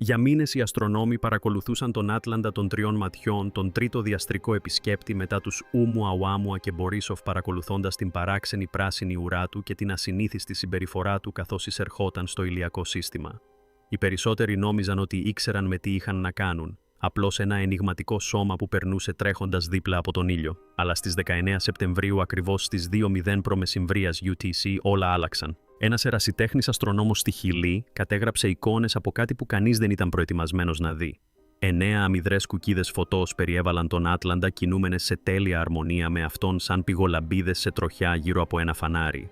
Για μήνες οι αστρονόμοι παρακολουθούσαν τον Άτλαντα των τριών ματιών, τον τρίτο διαστρικό επισκέπτη μετά τους Οumuamua και Μπορίσοφ, παρακολουθώντας την παράξενη πράσινη ουρά του και την ασυνήθιστη συμπεριφορά του καθώς εισερχόταν στο ηλιακό σύστημα. Οι περισσότεροι νόμιζαν ότι ήξεραν με τι είχαν να κάνουν, απλώς ένα ενιγματικό σώμα που περνούσε τρέχοντας δίπλα από τον ήλιο. Αλλά στις 19 Σεπτεμβρίου, ακριβώς στις 2:00 π.Μ. UTC, όλα άλλαξαν. Ένας ερασιτέχνης αστρονόμος στη Χιλή κατέγραψε εικόνες από κάτι που κανείς δεν ήταν προετοιμασμένος να δει. 9 αμυδρές κουκίδες φωτός περιέβαλαν τον Άτλαντα, κινούμενες σε τέλεια αρμονία με αυτόν σαν πηγολαμπίδες σε τροχιά γύρω από ένα φανάρι.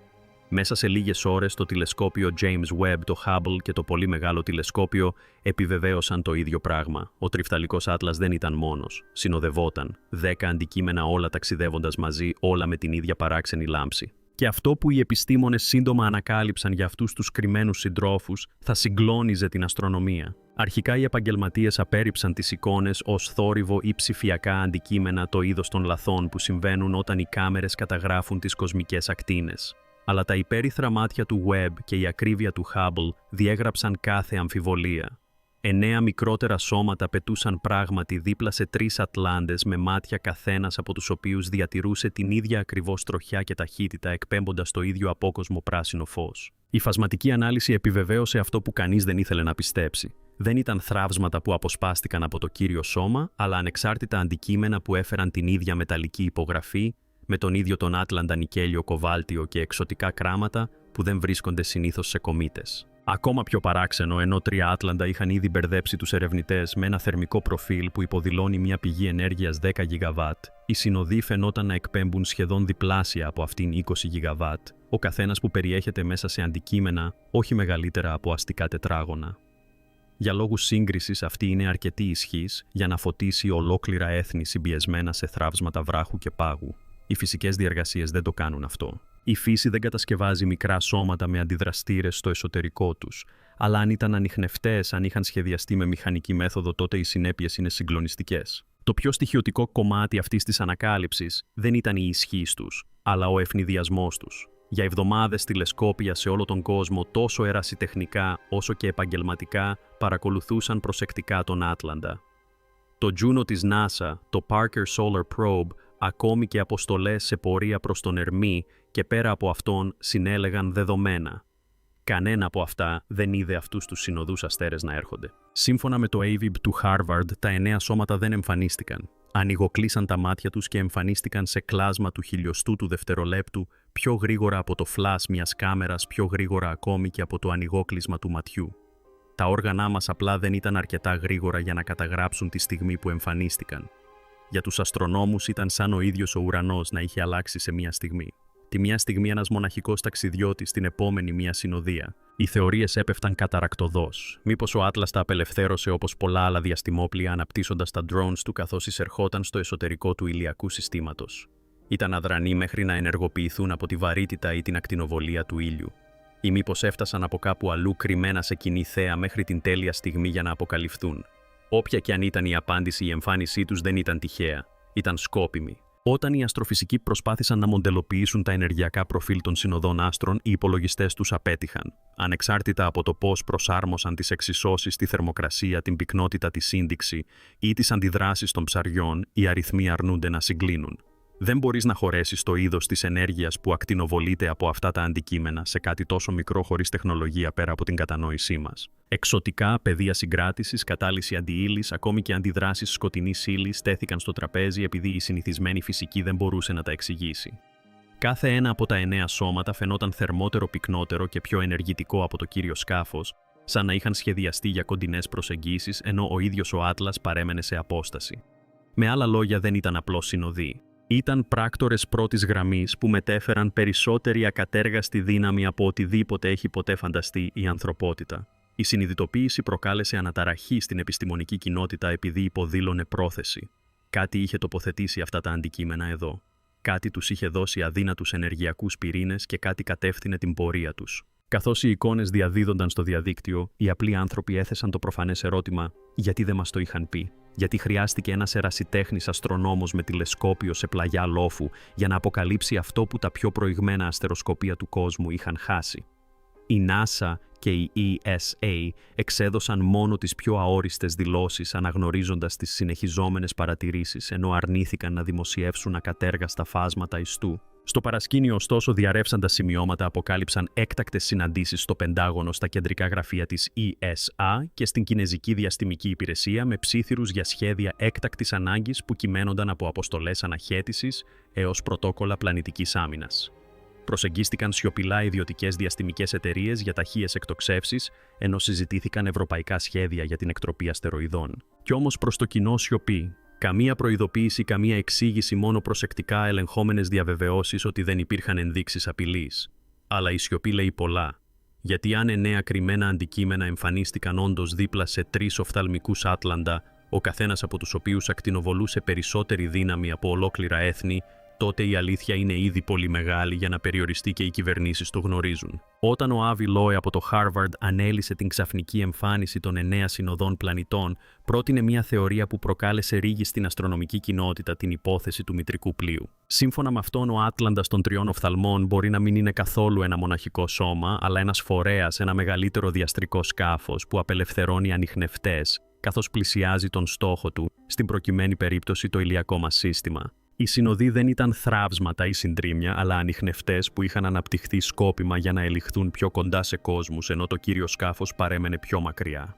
Μέσα σε λίγες ώρες το τηλεσκόπιο James Webb, το Hubble και το πολύ μεγάλο τηλεσκόπιο επιβεβαίωσαν το ίδιο πράγμα. Ο τριφταλικός Άτλας δεν ήταν μόνος. Συνοδευόταν. 10 αντικείμενα, όλα ταξιδεύοντας μαζί, όλα με την ίδια παράξενη λάμψη. Και αυτό που οι επιστήμονες σύντομα ανακάλυψαν για αυτούς τους κρυμμένους συντρόφους θα συγκλώνιζε την αστρονομία. Αρχικά οι επαγγελματίες απέρριψαν τις εικόνες ως θόρυβο ή ψηφιακά αντικείμενα, το είδος των λαθών που συμβαίνουν όταν οι κάμερες καταγράφουν τις κοσμικές ακτίνες. Αλλά τα υπέρυθρα μάτια του Webb και η ακρίβεια του Hubble διέγραψαν κάθε αμφιβολία. 9 μικρότερα σώματα πετούσαν πράγματι δίπλα σε 3 ατλάντες με μάτια καθένας από τους οποίους διατηρούσε την ίδια ακριβώς τροχιά και ταχύτητα, εκπέμποντας το ίδιο απόκοσμο πράσινο φως. Η φασματική ανάλυση επιβεβαίωσε αυτό που κανείς δεν ήθελε να πιστέψει. Δεν ήταν θραύσματα που αποσπάστηκαν από το κύριο σώμα, αλλά ανεξάρτητα αντικείμενα που έφεραν την ίδια μεταλλική υπογραφή, με τον ίδιο τον Άτλαντα νικέλιο, κοβάλτιο και εξωτικά κράματα που δεν βρίσκονται συνήθως σε κομήτες. Ακόμα πιο παράξενο, ενώ 3 Άτλαντα είχαν ήδη μπερδέψει τους ερευνητές με ένα θερμικό προφίλ που υποδηλώνει μια πηγή ενέργειας 10 GW, οι συνοδοί φαινόταν να εκπέμπουν σχεδόν διπλάσια από αυτήν 20 GW, ο καθένας που περιέχεται μέσα σε αντικείμενα όχι μεγαλύτερα από αστικά τετράγωνα. Για λόγους σύγκρισης, αυτή είναι αρκετή ισχύς για να φωτίσει ολόκληρα έθνη συμπιεσμένα σε θραύσματα βράχου και πάγου. Οι φυσικές διεργασίες δεν το κάνουν αυτό. Η φύση δεν κατασκευάζει μικρά σώματα με αντιδραστήρες στο εσωτερικό τους, αλλά αν ήταν ανιχνευτές, αν είχαν σχεδιαστεί με μηχανική μέθοδο, τότε οι συνέπειες είναι συγκλονιστικές. Το πιο στοιχειωτικό κομμάτι αυτής της ανακάλυψης δεν ήταν η ισχύς τους, αλλά ο ευνηδιασμός τους. Για εβδομάδες τηλεσκόπια σε όλο τον κόσμο, τόσο ερασιτεχνικά όσο και επαγγελματικά, παρακολουθούσαν προσεκτικά τον Άτλαντα. Το Juno της NASA, το Parker Solar Probe, ακόμη και αποστολές σε πορεία προς τον Ερμή και πέρα από αυτόν συνέλεγαν δεδομένα. Κανένα από αυτά δεν είδε αυτούς τους συνοδούς αστέρες να έρχονται. Σύμφωνα με το AVIB του Harvard, τα 9 σώματα δεν εμφανίστηκαν. Ανοιγοκλείσαν τα μάτια τους και εμφανίστηκαν σε κλάσμα του χιλιοστού του δευτερολέπτου, πιο γρήγορα από το φλας μιας κάμερας, πιο γρήγορα ακόμη και από το ανοιγόκλεισμα του ματιού. Τα όργανά μας απλά δεν ήταν αρκετά γρήγορα για να καταγράψουν τη στιγμή που εμφανίστηκαν. Για τους αστρονόμους ήταν σαν ο ίδιος ο ουρανός να είχε αλλάξει σε μία στιγμή. Τη μία στιγμή ένας μοναχικός ταξιδιώτης, την επόμενη μία συνοδεία. Οι θεωρίες έπεφταν καταρακτωδώς. Μήπως ο Άτλας τα απελευθέρωσε όπως πολλά άλλα διαστημόπλια, αναπτύσσοντας τα drones του καθώς εισερχόταν στο εσωτερικό του ηλιακού συστήματος. Ήταν αδρανοί μέχρι να ενεργοποιηθούν από τη βαρύτητα ή την ακτινοβολία του ήλιου. Ή μήπως έφτασαν από κάπου αλλού κρυμμένα σε κοινή θέα μέχρι την τέλεια στιγμή για να αποκαλυφθούν. Όποια και αν ήταν η απάντηση, η εμφάνισή τους δεν ήταν τυχαία. Ήταν σκόπιμη. Όταν οι αστροφυσικοί προσπάθησαν να μοντελοποιήσουν τα ενεργειακά προφίλ των συνοδών άστρων, οι υπολογιστές τους απέτυχαν. Ανεξάρτητα από το πώς προσάρμοσαν τις εξισώσεις στη θερμοκρασία, την πυκνότητα, τη σύνδεξη ή τις αντιδράσεις των ψαριών, οι αριθμοί αρνούνται να συγκλίνουν. Δεν μπορείς να χωρέσεις το είδος της ενέργειας που ακτινοβολείται από αυτά τα αντικείμενα σε κάτι τόσο μικρό χωρίς τεχνολογία πέρα από την κατανόησή μας. Εξωτικά, πεδία συγκράτησης, κατάλυση αντιύλης, ακόμη και αντιδράσεις σκοτεινής ύλης τέθηκαν στο τραπέζι επειδή η συνηθισμένη φυσική δεν μπορούσε να τα εξηγήσει. Κάθε ένα από τα 9 σώματα φαινόταν θερμότερο, πυκνότερο και πιο ενεργητικό από το κύριο σκάφος, σαν να είχαν σχεδιαστεί για κοντινές προσεγγίσεις, ενώ ο ίδιος ο Άτλας παρέμενε σε απόσταση. Με άλλα λόγια, δεν ήταν απλώς συνοδοί. Ήταν πράκτορες πρώτης γραμμής που μετέφεραν περισσότερη ακατέργαστη δύναμη από οτιδήποτε έχει ποτέ φανταστεί η ανθρωπότητα. Η συνειδητοποίηση προκάλεσε αναταραχή στην επιστημονική κοινότητα επειδή υποδήλωνε πρόθεση. Κάτι είχε τοποθετήσει αυτά τα αντικείμενα εδώ. Κάτι τους είχε δώσει αδύνατους ενεργειακούς πυρήνες και κάτι κατεύθυνε την πορεία τους. Καθώς οι εικόνες διαδίδονταν στο διαδίκτυο, οι απλοί άνθρωποι έθεσαν το προφανές ερώτημα: γιατί δεν μας το είχαν πει? Γιατί χρειάστηκε ένας ερασιτέχνης αστρονόμος με τηλεσκόπιο σε πλαγιά λόφου για να αποκαλύψει αυτό που τα πιο προηγμένα αστεροσκοπία του κόσμου είχαν χάσει? Η NASA και η ESA εξέδωσαν μόνο τις πιο αόριστες δηλώσεις αναγνωρίζοντας τις συνεχιζόμενες παρατηρήσεις, ενώ αρνήθηκαν να δημοσιεύσουν ακατέργαστα φάσματα ιστού. Στο παρασκήνιο, ωστόσο, διαρρεύσαντα σημειώματα αποκάλυψαν έκτακτες συναντήσεις στο Πεντάγωνο στα κεντρικά γραφεία της ESA και στην Κινεζική Διαστημική Υπηρεσία με ψίθυρους για σχέδια έκτακτης ανάγκης που κυμαίνονταν από αποστολές αναχέτησης έως πρωτόκολλα πλανητικής άμυνας. Προσεγγίστηκαν σιωπηλά ιδιωτικές διαστημικές εταιρείες για ταχείες εκτοξεύσεις, ενώ συζητήθηκαν ευρωπαϊκά σχέδια για την εκτροπή αστεροειδών. Κι όμως προς το κοινό σιωπή. Καμία προειδοποίηση, καμία εξήγηση, μόνο προσεκτικά ελεγχόμενες διαβεβαιώσεις ότι δεν υπήρχαν ενδείξεις απειλής. Αλλά η σιωπή λέει πολλά. Γιατί αν 9 κρυμμένα αντικείμενα εμφανίστηκαν όντως δίπλα σε 3 οφθαλμικούς άτλαντα, ο καθένας από τους οποίους ακτινοβολούσε περισσότερη δύναμη από ολόκληρα έθνη, τότε η αλήθεια είναι ήδη πολύ μεγάλη για να περιοριστεί και οι κυβερνήσεις το γνωρίζουν. Όταν ο Άβι Λόε από το Harvard ανέλυσε την ξαφνική εμφάνιση των 9 συνοδών πλανητών, πρότεινε μια θεωρία που προκάλεσε ρίγη στην αστρονομική κοινότητα, την υπόθεση του μητρικού πλοίου. Σύμφωνα με αυτόν, ο Άτλαντας των 3 οφθαλμών μπορεί να μην είναι καθόλου ένα μοναχικό σώμα, αλλά ένας φορέας, ένα μεγαλύτερο διαστρικό σκάφος που απελευθερώνει ανιχνευτές, καθώς πλησιάζει τον στόχο του, στην προκειμένη περίπτωση το ηλιακό μας σύστημα. Οι συνοδοί δεν ήταν θραύσματα ή συντρίμμια, αλλά ανιχνευτές που είχαν αναπτυχθεί σκόπιμα για να ελιχθούν πιο κοντά σε κόσμους, ενώ το κύριο σκάφος παρέμενε πιο μακριά.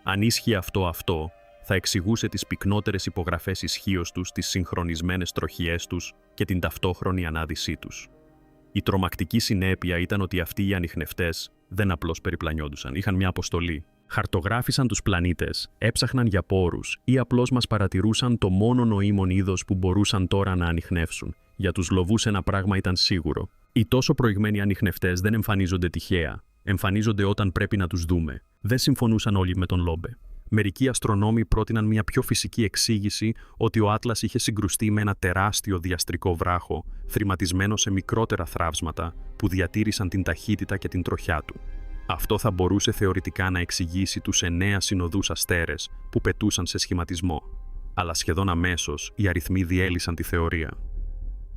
Αν ίσχυε αυτό, θα εξηγούσε τις πυκνότερες υπογραφές ισχύως τους, τις συγχρονισμένες τροχιές τους και την ταυτόχρονη ανάδυσή τους. Η τρομακτική συνέπεια ήταν ότι αυτοί οι ανιχνευτές δεν απλώς περιπλανιόντουσαν, είχαν μια αποστολή. Χαρτογράφησαν τους πλανήτες, έψαχναν για πόρους ή απλώς μας παρατηρούσαν το μόνο νοήμων είδος που μπορούσαν τώρα να ανιχνεύσουν. Για τους λοβούς ένα πράγμα ήταν σίγουρο. Οι τόσο προηγμένοι ανιχνευτές δεν εμφανίζονται τυχαία. Εμφανίζονται όταν πρέπει να τους δούμε. Δεν συμφωνούσαν όλοι με τον Λόμπε. Μερικοί αστρονόμοι πρότειναν μια πιο φυσική εξήγηση ότι ο Άτλας είχε συγκρουστεί με ένα τεράστιο διαστρικό βράχο, θρηματισμένο σε μικρότερα θραύσματα που διατήρησαν την ταχύτητα και την τροχιά του. Αυτό θα μπορούσε θεωρητικά να εξηγήσει τους 9 συνοδούς αστέρες που πετούσαν σε σχηματισμό. Αλλά σχεδόν αμέσως οι αριθμοί διέλυσαν τη θεωρία.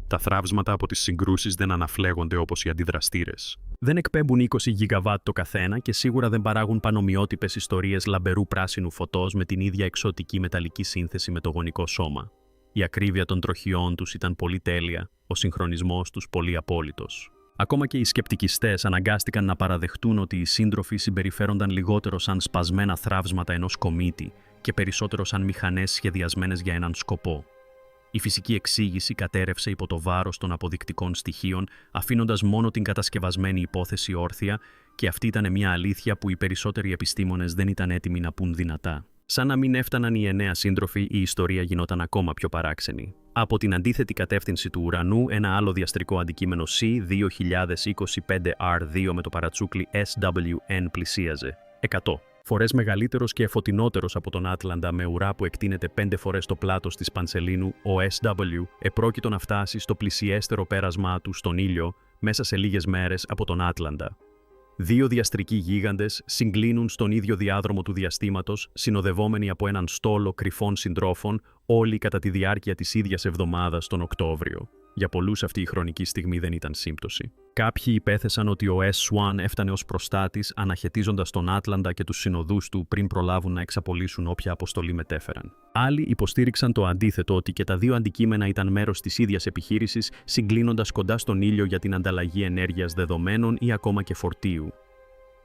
Τα θραύσματα από τις συγκρούσεις δεν αναφλέγονται όπως οι αντιδραστήρες. Δεν εκπέμπουν 20 γιγαβάτ το καθένα και σίγουρα δεν παράγουν πανομοιότυπες ιστορίες λαμπερού πράσινου φωτός με την ίδια εξωτική μεταλλική σύνθεση με το γονικό σώμα. Η ακρίβεια των τροχιών τους ήταν πολύ τέλεια, ο συγχρονισμός τους πολύ απόλυτος. Ακόμα και οι σκεπτικιστές αναγκάστηκαν να παραδεχτούν ότι οι σύντροφοι συμπεριφέρονταν λιγότερο σαν σπασμένα θραύσματα ενός κομίτη και περισσότερο σαν μηχανές σχεδιασμένες για έναν σκοπό. Η φυσική εξήγηση κατέρευσε υπό το βάρος των αποδεικτικών στοιχείων, αφήνοντας μόνο την κατασκευασμένη υπόθεση όρθια, και αυτή ήταν μια αλήθεια που οι περισσότεροι επιστήμονες δεν ήταν έτοιμοι να πουν δυνατά. Σαν να μην έφταναν οι 9 σύντροφοι, η ιστορία γινόταν ακόμα πιο παράξενη. Από την αντίθετη κατεύθυνση του ουρανού, ένα άλλο διαστρικό αντικείμενο C-2025R2 με το παρατσούκλι SWN πλησίαζε. 100 φορές μεγαλύτερος και φωτεινότερος από τον Άτλαντα, με ουρά που εκτείνεται 5 φορές το πλάτος της Πανσελίνου, ο SW επρόκειτο να φτάσει στο πλησιέστερο πέρασμά του στον ήλιο μέσα σε λίγες μέρες από τον Άτλαντα. 2 διαστρικοί γίγαντες συγκλίνουν στον ίδιο διάδρομο του διαστήματος, συνοδευόμενοι από έναν στόλο κρυφών συντρόφων, όλοι κατά τη διάρκεια της ίδιας εβδομάδας τον Οκτώβριο. Για πολλούς αυτή η χρονική στιγμή δεν ήταν σύμπτωση. Κάποιοι υπέθεσαν ότι ο S-1 έφτανε ως προστάτης, αναχαιτίζοντας τον Άτλαντα και τους συνοδούς του πριν προλάβουν να εξαπολύσουν όποια αποστολή μετέφεραν. Άλλοι υποστήριξαν το αντίθετο, ότι και τα 2 αντικείμενα ήταν μέρος της ίδιας επιχείρησης, συγκλίνοντας κοντά στον ήλιο για την ανταλλαγή ενέργειας δεδομένων ή ακόμα και φορτίου.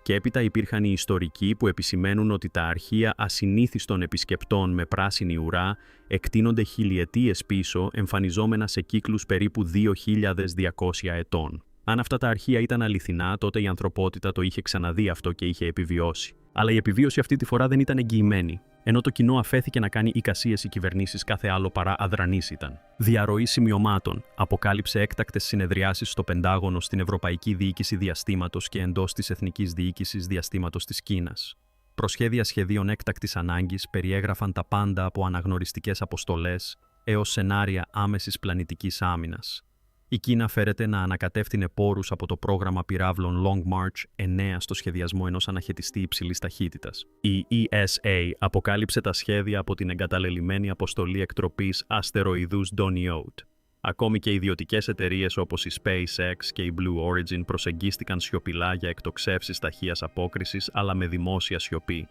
Και έπειτα υπήρχαν οι ιστορικοί που επισημαίνουν ότι τα αρχεία ασυνήθιστων επισκεπτών με πράσινη ουρά εκτείνονται χιλιετίες πίσω, εμφανιζόμενα σε κύκλους περίπου 2.200 ετών. Αν αυτά τα αρχεία ήταν αληθινά, τότε η ανθρωπότητα το είχε ξαναδεί αυτό και είχε επιβιώσει. Αλλά η επιβίωση αυτή τη φορά δεν ήταν εγγυημένη. Ενώ το κοινό αφέθηκε να κάνει εικασίες, οι κυβερνήσεις κάθε άλλο παρά αδρανείς ήταν. Διαρροή σημειωμάτων αποκάλυψε έκτακτες συνεδριάσεις στο Πεντάγωνο, στην Ευρωπαϊκή Διοίκηση Διαστήματος και εντός της Εθνικής Διοίκησης Διαστήματος της Κίνας. Προσχέδια σχεδίων έκτακτης ανάγκης περιέγραφαν τα πάντα από αναγνωριστικές αποστολές έως σενάρια άμεσης πλανητικής άμυνας. Η Κίνα φέρεται να ανακατεύτηνε πόρους από το πρόγραμμα πυράβλων Long March 9 στο σχεδιασμό ενός αναχαιτιστή υψηλής ταχύτητας. Η ESA αποκάλυψε τα σχέδια από την εγκαταλελειμμένη αποστολή εκτροπής αστεροειδούς Doniot. Ακόμη και ιδιωτικές εταιρείες όπως η SpaceX και η Blue Origin προσεγγίστηκαν σιωπηλά για εκτοξεύσεις ταχείας απόκρισης, αλλά με δημόσια σιωπή.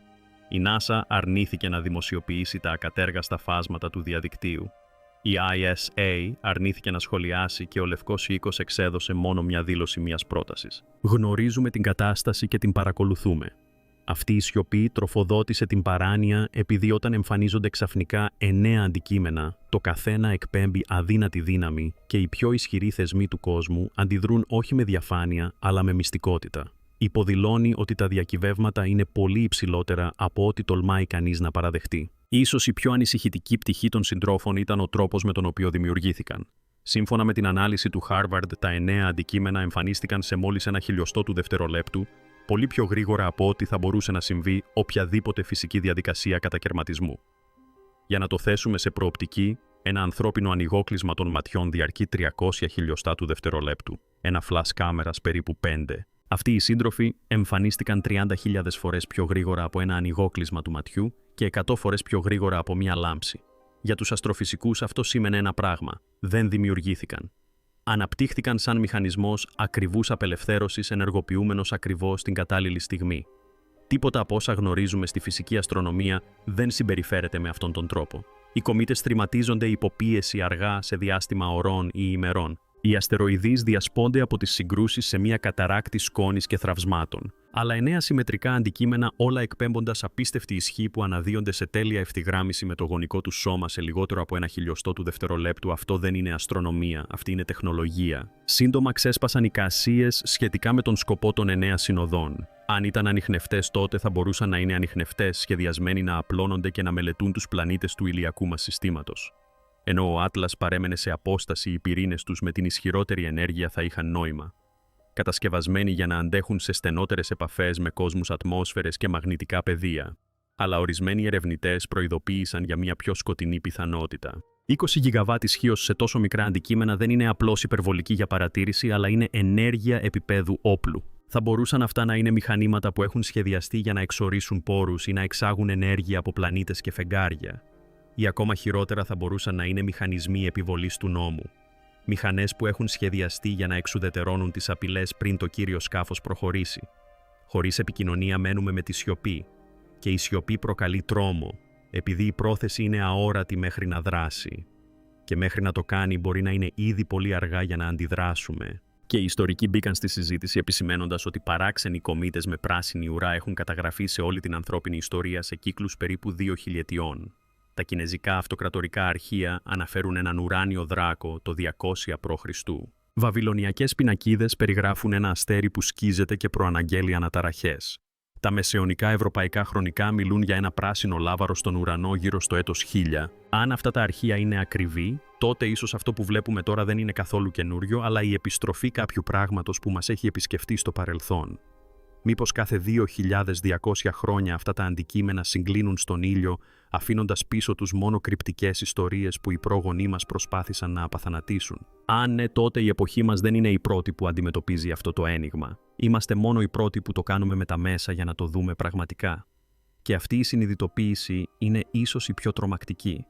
Η NASA αρνήθηκε να δημοσιοποιήσει τα ακατέργαστα φάσματα του διαδικτύου. Η ISA αρνήθηκε να σχολιάσει και ο Λευκός Οίκος εξέδωσε μόνο μια δήλωση μιας πρότασης. Γνωρίζουμε την κατάσταση και την παρακολουθούμε. Αυτή η σιωπή τροφοδότησε την παράνοια επειδή όταν εμφανίζονται ξαφνικά 9 αντικείμενα, το καθένα εκπέμπει αδύνατη δύναμη και οι πιο ισχυροί θεσμοί του κόσμου αντιδρούν όχι με διαφάνεια αλλά με μυστικότητα. Υποδηλώνει ότι τα διακυβεύματα είναι πολύ υψηλότερα από ό,τι τολμάει κανείς να παραδεχτεί. Ίσως η πιο ανησυχητική πτυχή των συντρόφων ήταν ο τρόπος με τον οποίο δημιουργήθηκαν. Σύμφωνα με την ανάλυση του Harvard, τα 9 αντικείμενα εμφανίστηκαν σε μόλις 1/1000 του δευτερολέπτου, πολύ πιο γρήγορα από ό,τι θα μπορούσε να συμβεί οποιαδήποτε φυσική διαδικασία κατακαιρματισμού. Για να το θέσουμε σε προοπτική, ένα ανθρώπινο ανοιγόκλεισμα των ματιών διαρκεί 300 χιλιοστά του δευτερολέπτου, ένα flash κάμερας περίπου 5. Αυτοί οι σύντροφοι εμφανίστηκαν 30.000 φορές πιο γρήγορα από ένα ανοιγόκλεισμα του ματιού και 100 φορές πιο γρήγορα από μια λάμψη. Για τους αστροφυσικούς αυτό σήμαινε ένα πράγμα: δεν δημιουργήθηκαν. Αναπτύχθηκαν σαν μηχανισμός ακριβούς απελευθέρωσης ενεργοποιούμενος ακριβώς την κατάλληλη στιγμή. Τίποτα από όσα γνωρίζουμε στη φυσική αστρονομία δεν συμπεριφέρεται με αυτόν τον τρόπο. Οι κομήτες θρηματίζονται υπό πίεση αργά σε διάστημα ωρών ή ημερών. Οι αστεροειδείς διασπώνται από τις συγκρούσεις σε μια καταράκτη σκόνης και θραυσμάτων. Αλλά 9 συμμετρικά αντικείμενα, όλα εκπέμποντας απίστευτη ισχύ που αναδύονται σε τέλεια ευθυγράμμιση με το γονικό του σώμα σε λιγότερο από 1/1000 του δευτερολέπτου, αυτό δεν είναι αστρονομία, αυτή είναι τεχνολογία. Σύντομα ξέσπασαν εικασίες σχετικά με τον σκοπό των 9 συνοδών. Αν ήταν ανιχνευτές, τότε θα μπορούσαν να είναι ανιχνευτές, σχεδιασμένοι να απλώνονται και να μελετούν τους πλανήτες του ηλιακού μας συστήματος. Ενώ ο Άτλας παρέμενε σε απόσταση, οι πυρήνες τους με την ισχυρότερη ενέργεια θα είχαν νόημα. Κατασκευασμένοι για να αντέχουν σε στενότερες επαφές με κόσμους, ατμόσφαιρες και μαγνητικά πεδία. Αλλά ορισμένοι ερευνητές προειδοποίησαν για μια πιο σκοτεινή πιθανότητα. 20 γιγαβάτ ισχύως σε τόσο μικρά αντικείμενα δεν είναι απλώς υπερβολική για παρατήρηση, αλλά είναι ενέργεια επίπεδου όπλου. Θα μπορούσαν αυτά να είναι μηχανήματα που έχουν σχεδιαστεί για να εξορίσουν πόρους ή να εξάγουν ενέργεια από πλανήτες και φεγγάρια. Ή ακόμα χειρότερα θα μπορούσαν να είναι μηχανισμοί επιβολής του νόμου. Μηχανές που έχουν σχεδιαστεί για να εξουδετερώνουν τις απειλές πριν το κύριο σκάφος προχωρήσει. Χωρίς επικοινωνία μένουμε με τη σιωπή. Και η σιωπή προκαλεί τρόμο, επειδή η πρόθεση είναι αόρατη μέχρι να δράσει. Και μέχρι να το κάνει μπορεί να είναι ήδη πολύ αργά για να αντιδράσουμε. Και οι ιστορικοί μπήκαν στη συζήτηση επισημαίνοντας ότι παράξενοι κομήτες με πράσινη ουρά έχουν καταγραφεί σε όλη την ανθρώπινη ιστορία σε κύκλους περίπου 2 χιλιετιών. Τα κινεζικά αυτοκρατορικά αρχεία αναφέρουν έναν ουράνιο δράκο το 200 π.Χ. Βαβυλωνιακές πινακίδες περιγράφουν ένα αστέρι που σκίζεται και προαναγγέλει αναταραχές. Τα μεσαιωνικά ευρωπαϊκά χρονικά μιλούν για ένα πράσινο λάβαρο στον ουρανό γύρω στο έτος 1000. Αν αυτά τα αρχεία είναι ακριβή, τότε ίσως αυτό που βλέπουμε τώρα δεν είναι καθόλου καινούριο, αλλά η επιστροφή κάποιου πράγματος που μας έχει επισκεφτεί στο παρελθόν. Μήπως κάθε 2.200 χρόνια αυτά τα αντικείμενα συγκλίνουν στον ήλιο, αφήνοντας πίσω τους μόνο κρυπτικές ιστορίες που οι πρόγονοί μας προσπάθησαν να απαθανατήσουν. Αν ναι, τότε η εποχή μας δεν είναι η πρώτη που αντιμετωπίζει αυτό το ένιγμα. Είμαστε μόνο οι πρώτοι που το κάνουμε με τα μέσα για να το δούμε πραγματικά. Και αυτή η συνειδητοποίηση είναι ίσως η πιο τρομακτική.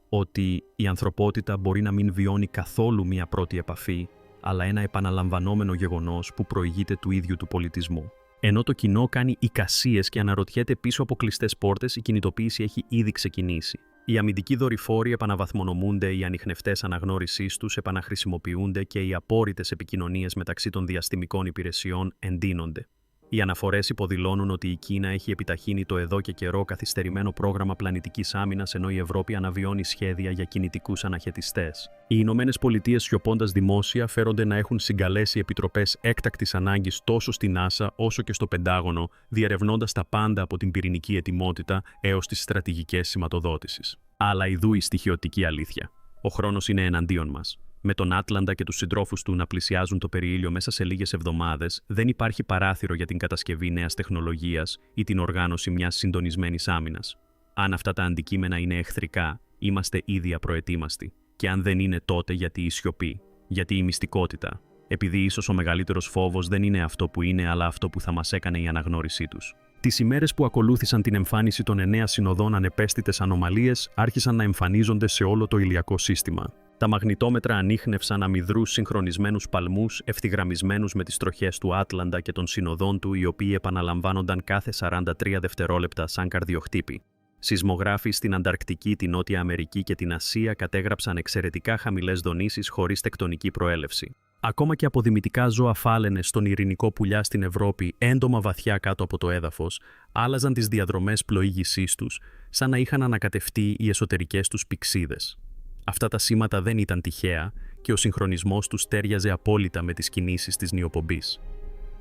Ότι η ανθρωπότητα μπορεί να μην βιώνει καθόλου μια πρώτη επαφή, αλλά ένα επαναλαμβανόμενο γεγονός που προηγείται του ίδιου του πολιτισμού. Ενώ το κοινό κάνει εικασίες και αναρωτιέται πίσω από κλειστές πόρτες, η κινητοποίηση έχει ήδη ξεκινήσει. Οι αμυντικοί δορυφόροι επαναβαθμονομούνται, οι ανιχνευτές αναγνώρισής τους επαναχρησιμοποιούνται και οι απόρριτες επικοινωνίες μεταξύ των διαστημικών υπηρεσιών εντείνονται. Οι αναφορές υποδηλώνουν ότι η Κίνα έχει επιταχύνει το εδώ και καιρό καθυστερημένο πρόγραμμα πλανητικής άμυνας, ενώ η Ευρώπη αναβιώνει σχέδια για κινητικούς αναχαιτιστές. Οι Ηνωμένες Πολιτείες, σιωπώντας δημόσια, φέρονται να έχουν συγκαλέσει επιτροπές έκτακτης ανάγκης τόσο στη NASA όσο και στο Πεντάγωνο, διερευνώντας τα πάντα από την πυρηνική ετοιμότητα έως τις στρατηγικές σηματοδότησης. Αλλά ιδού η στοιχειωτική αλήθεια. Ο χρόνος είναι εναντίον μας. Με τον Άτλαντα και τους συντρόφους του να πλησιάζουν το περιήλιο μέσα σε λίγες εβδομάδες, δεν υπάρχει παράθυρο για την κατασκευή νέας τεχνολογίας ή την οργάνωση μιας συντονισμένης άμυνας. Αν αυτά τα αντικείμενα είναι εχθρικά, είμαστε ήδη απροετοίμαστοι. Και αν δεν είναι, τότε γιατί η σιωπή, γιατί η μυστικότητα, επειδή ίσως ο μεγαλύτερος φόβος δεν είναι αυτό που είναι, αλλά αυτό που θα μας έκανε η αναγνώρισή τους. Τις ημέρες που ακολούθησαν την εμφάνιση των 9 συνοδών, ανεπαίσθητες ανομαλίες άρχισαν να εμφανίζονται σε όλο το ηλιακό σύστημα. Τα μαγνητόμετρα ανίχνευσαν αμυδρούς συγχρονισμένους παλμούς ευθυγραμμισμένους με τις τροχές του Άτλαντα και των συνοδών του, οι οποίοι επαναλαμβάνονταν κάθε 43 δευτερόλεπτα σαν καρδιοχτύπη. Σεισμογράφοι στην Ανταρκτική, την Νότια Αμερική και την Ασία κατέγραψαν εξαιρετικά χαμηλές δονήσεις χωρίς τεκτονική προέλευση. Ακόμα και αποδημητικά ζώα φάλαινες στον ειρηνικό πουλιά στην Ευρώπη, έντομα βαθιά κάτω από το έδαφος, άλλαζαν τις διαδρομές πλοήγησής τους, σαν να είχαν ανακατευτεί οι εσωτερικές τους πυξίδες. Αυτά τα σήματα δεν ήταν τυχαία και ο συγχρονισμός τους τέριαζε απόλυτα με τις κινήσεις της νιοπομπής.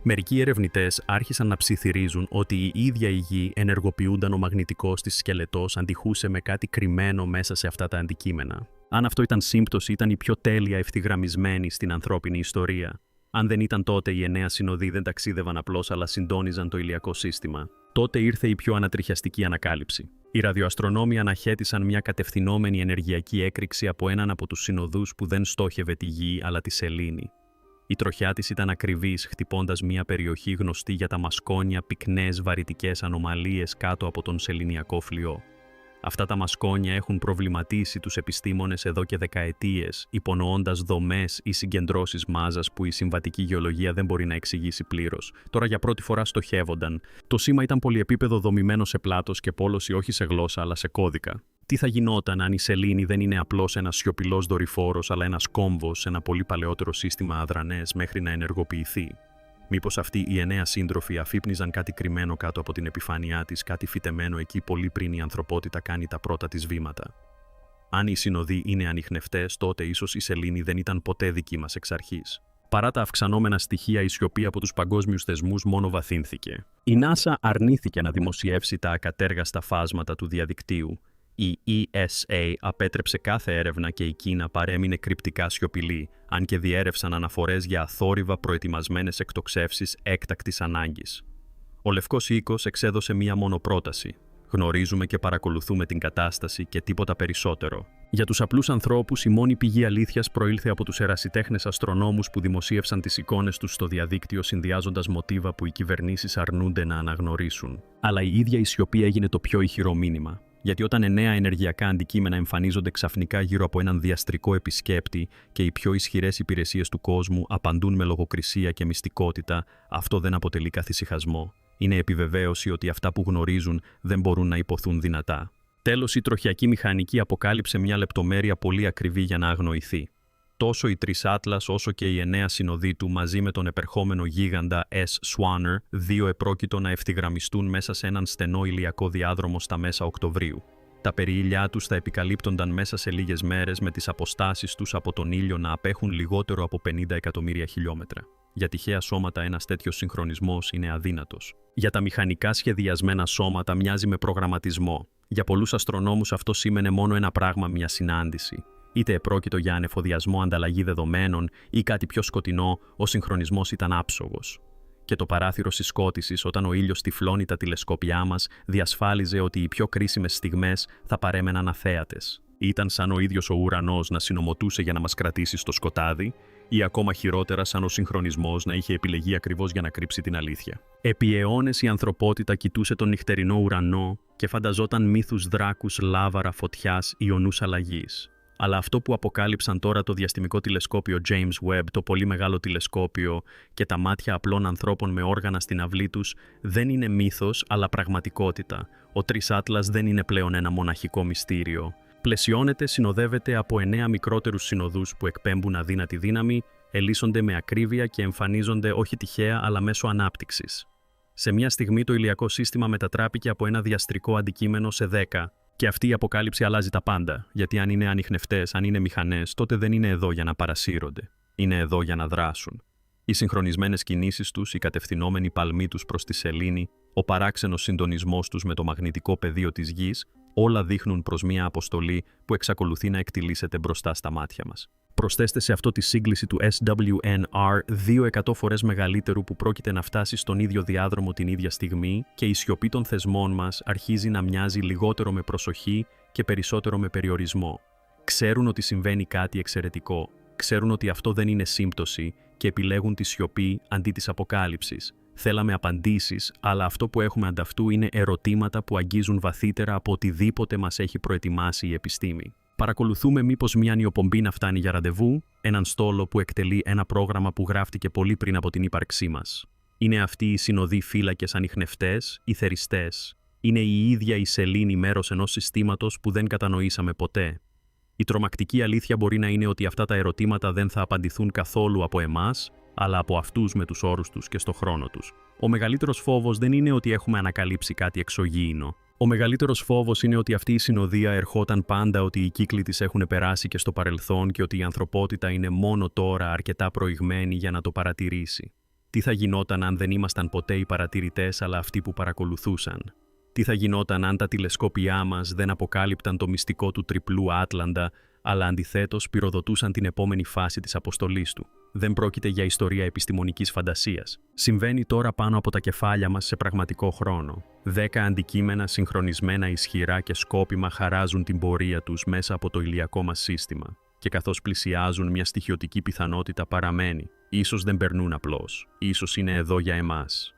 Μερικοί ερευνητές άρχισαν να ψιθυρίζουν ότι η ίδια η Γη ενεργοποιούνταν ο μαγνητικός της σκελετός αντιχούσε με κάτι κρυμμένο μέσα σε αυτά τα αντικείμενα. Αν αυτό ήταν σύμπτωση, ήταν η πιο τέλεια ευθυγραμμισμένη στην ανθρώπινη ιστορία. Αν δεν ήταν τότε, οι 9 συνοδοί δεν ταξίδευαν απλώς, αλλά συντόνιζαν το ηλιακό σύστημα. Τότε ήρθε η πιο ανατριχιαστική ανακάλυψη. Οι ραδιοαστρονόμοι αναχέτησαν μια κατευθυνόμενη ενεργειακή έκρηξη από έναν από τους συνοδούς που δεν στόχευε τη Γη, αλλά τη σελήνη. Η τροχιά της ήταν ακριβής, χτυπώντας μια περιοχή γνωστή για τα μασκόνια, πυκνές βαρυτικές ανομαλίες κάτω από τον σεληνιακό φλοιό. Αυτά τα μασκόνια έχουν προβληματίσει τους επιστήμονες εδώ και δεκαετίες, υπονοώντας δομές ή συγκεντρώσεις μάζας που η συμβατική γεωλογία δεν μπορεί να εξηγήσει πλήρως. Τώρα για πρώτη φορά στοχεύονταν. Το σήμα ήταν πολυεπίπεδο, δομημένο σε πλάτος και πόλωση, όχι σε γλώσσα αλλά σε κώδικα. Τι θα γινόταν αν η σελήνη δεν είναι απλώς ένας σιωπηλός δορυφόρος, αλλά ένας κόμβος σε ένα πολύ παλαιότερο σύστημα αδρανές μέχρι να ενεργοποιηθεί? Μήπως αυτοί οι 9 σύντροφοι αφύπνιζαν κάτι κρυμμένο κάτω από την επιφάνειά της, κάτι φυτεμένο εκεί πολύ πριν η ανθρωπότητα κάνει τα πρώτα της βήματα? Αν οι συνοδοί είναι ανιχνευτές, τότε ίσως η σελήνη δεν ήταν ποτέ δική μας εξ αρχής. Παρά τα αυξανόμενα στοιχεία, η σιωπή από τους παγκόσμιους θεσμούς μόνο βαθύνθηκε. Η NASA αρνήθηκε να δημοσιεύσει τα ακατέργαστα φάσματα του διαδικτύου. Η ESA απέτρεψε κάθε έρευνα και η Κίνα παρέμεινε κρυπτικά σιωπηλή, αν και διέρευσαν αναφορές για αθόρυβα προετοιμασμένες εκτοξεύσεις έκτακτης ανάγκης. Ο Λευκός Οίκος εξέδωσε μία μόνο πρόταση. Γνωρίζουμε και παρακολουθούμε την κατάσταση και τίποτα περισσότερο. Για τους απλούς ανθρώπους, η μόνη πηγή αλήθειας προήλθε από τους ερασιτέχνες αστρονόμους που δημοσίευσαν τις εικόνες τους στο διαδίκτυο, συνδυάζοντας μοτίβα που οι κυβερνήσεις αρνούνται να αναγνωρίσουν. Αλλά η ίδια η σιωπή έγινε το πιο ηχηρό μήνυμα. Γιατί όταν 9 ενεργειακά αντικείμενα εμφανίζονται ξαφνικά γύρω από έναν διαστρικό επισκέπτη και οι πιο ισχυρές υπηρεσίες του κόσμου απαντούν με λογοκρισία και μυστικότητα, αυτό δεν αποτελεί καθησυχασμό. Είναι επιβεβαίωση ότι αυτά που γνωρίζουν δεν μπορούν να υποθούν δυνατά. Τέλος, η τροχιακή μηχανική αποκάλυψε μια λεπτομέρεια πολύ ακριβή για να αγνοηθεί. Τόσο οι 3 Άτλας όσο και οι 9 συνοδοί του μαζί με τον επερχόμενο γίγαντα S. Swanner, 2 επρόκειτο να ευθυγραμμιστούν μέσα σε έναν στενό ηλιακό διάδρομο στα μέσα Οκτωβρίου. Τα περιήλιά τους θα επικαλύπτονταν μέσα σε λίγες μέρες, με τις αποστάσεις τους από τον ήλιο να απέχουν λιγότερο από 50 εκατομμύρια χιλιόμετρα. Για τυχαία σώματα ένας τέτοιος συγχρονισμός είναι αδύνατος. Για τα μηχανικά σχεδιασμένα σώματα μοιάζει με προγραμματισμό. Για πολλούς αστρονόμους αυτό σήμαινε μόνο ένα πράγμα, μια συνάντηση. Είτε επρόκειτο για ανεφοδιασμό, ανταλλαγή δεδομένων ή κάτι πιο σκοτεινό, ο συγχρονισμός ήταν άψογος. Και το παράθυρο συσκότησης, όταν ο ήλιος τυφλώνει τα τηλεσκόπια μας, διασφάλιζε ότι οι πιο κρίσιμες στιγμές θα παρέμεναν αθέατες. Ήταν σαν ο ίδιος ο ουρανός να συνομωτούσε για να μας κρατήσει στο σκοτάδι, ή ακόμα χειρότερα σαν ο συγχρονισμός να είχε επιλεγεί ακριβώς για να κρύψει την αλήθεια. Επί αιώνες η ανθρωπότητα κοιτούσε τον νυχτερινό ουρανό και φανταζόταν μύθους δράκους, λάβαρα, φωτιάς, ιονούς αλλαγής. Αλλά αυτό που αποκάλυψαν τώρα το διαστημικό τηλεσκόπιο James Webb, το πολύ μεγάλο τηλεσκόπιο και τα μάτια απλών ανθρώπων με όργανα στην αυλή τους, δεν είναι μύθος, αλλά πραγματικότητα. Ο Τρισάτλας δεν είναι πλέον ένα μοναχικό μυστήριο. Πλαισιώνεται, συνοδεύεται από 9 μικρότερους συνοδούς που εκπέμπουν αδύνατη δύναμη, ελίσσονται με ακρίβεια και εμφανίζονται όχι τυχαία, αλλά μέσω ανάπτυξης. Σε μια στιγμή το ηλιακό σύστημα μετατράπηκε από ένα διαστρικό αντικείμενο σε 10. Και αυτή η αποκάλυψη αλλάζει τα πάντα, γιατί αν είναι ανιχνευτές, αν είναι μηχανές, τότε δεν είναι εδώ για να παρασύρονται. Είναι εδώ για να δράσουν. Οι συγχρονισμένες κινήσεις τους, οι κατευθυνόμενοι παλμοί τους προς τη σελήνη, ο παράξενος συντονισμός τους με το μαγνητικό πεδίο της Γης, όλα δείχνουν προς μια αποστολή που εξακολουθεί να εκτιλήσεται μπροστά στα μάτια μας. Προσθέστε σε αυτό τη σύγκληση του SWNR 200 φορές μεγαλύτερου που πρόκειται να φτάσει στον ίδιο διάδρομο την ίδια στιγμή και η σιωπή των θεσμών μας αρχίζει να μοιάζει λιγότερο με προσοχή και περισσότερο με περιορισμό. Ξέρουν ότι συμβαίνει κάτι εξαιρετικό, ξέρουν ότι αυτό δεν είναι σύμπτωση και επιλέγουν τη σιωπή αντί της αποκάλυψης. Θέλαμε απαντήσεις, αλλά αυτό που έχουμε ανταυτού είναι ερωτήματα που αγγίζουν βαθύτερα από οτιδήποτε μας έχει προετοιμάσει η επιστήμη. Παρακολουθούμε μήπως μια νιοπομπή να φτάνει για ραντεβού, έναν στόλο που εκτελεί ένα πρόγραμμα που γράφτηκε πολύ πριν από την ύπαρξή μας. Είναι αυτοί οι συνοδοί φύλακες ανιχνευτές ή θεριστές. Είναι η ίδια η σελήνη μέρος ενός συστήματος που δεν κατανοήσαμε ποτέ. Η τρομακτική αλήθεια μπορεί να είναι ότι αυτά τα ερωτήματα δεν θα απαντηθούν καθόλου από εμάς, αλλά από αυτούς με τους όρους τους και στο χρόνο τους. Ο μεγαλύτερος φόβος δεν είναι ότι έχουμε ανακαλύψει κάτι εξωγήινο. Ο μεγαλύτερος φόβος είναι ότι αυτή η συνοδεία ερχόταν πάντα ότι οι κύκλοι της έχουν περάσει και στο παρελθόν και ότι η ανθρωπότητα είναι μόνο τώρα αρκετά προηγμένη για να το παρατηρήσει. Τι θα γινόταν αν δεν ήμασταν ποτέ οι παρατηρητές αλλά αυτοί που παρακολουθούσαν? Τι θα γινόταν αν τα τηλεσκόπια μας δεν αποκάλυπταν το μυστικό του τριπλού Άτλαντα, αλλά αντιθέτως πυροδοτούσαν την επόμενη φάση της αποστολής του? Δεν πρόκειται για ιστορία επιστημονικής φαντασίας. Συμβαίνει τώρα πάνω από τα κεφάλια μας σε πραγματικό χρόνο. 10 αντικείμενα συγχρονισμένα ισχυρά και σκόπιμα χαράζουν την πορεία τους μέσα από το ηλιακό μας σύστημα. Και καθώς πλησιάζουν, μια στοιχειωτική πιθανότητα παραμένει. Ίσως δεν περνούν απλώς. Ίσως είναι εδώ για εμάς.